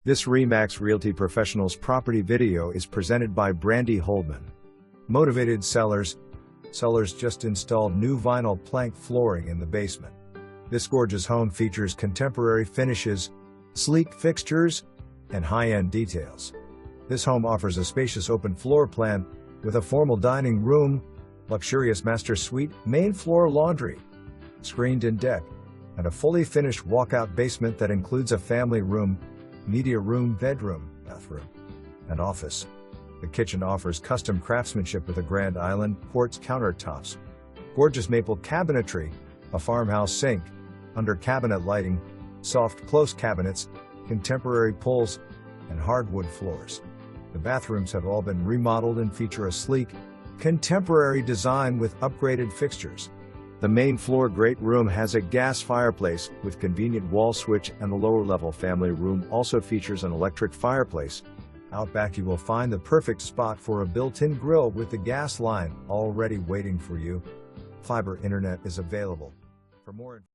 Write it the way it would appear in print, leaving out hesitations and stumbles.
This RE/MAX Realty Professionals property video is presented by Brandy Holdman. Motivated sellers. Sellers just installed new vinyl plank flooring in the basement. This gorgeous home features contemporary finishes, sleek fixtures, and high-end details. This home offers a spacious open floor plan with a formal dining room, luxurious master suite, main floor laundry, screened-in deck, and a fully finished walkout basement that includes a family room, media room, bedroom, bathroom, and office. The kitchen offers custom craftsmanship with a grand island, quartz countertops, gorgeous maple cabinetry, a farmhouse sink, under cabinet lighting, soft close cabinets, contemporary pulls, and hardwood floors. The bathrooms have all been remodeled and feature a sleek, contemporary design with upgraded fixtures. The main floor great room has a gas fireplace with convenient wall switch, and the lower-level family room also features an electric fireplace. Out back you will find the perfect spot for a built-in grill with the gas line already waiting for you. Fiber internet is available. For more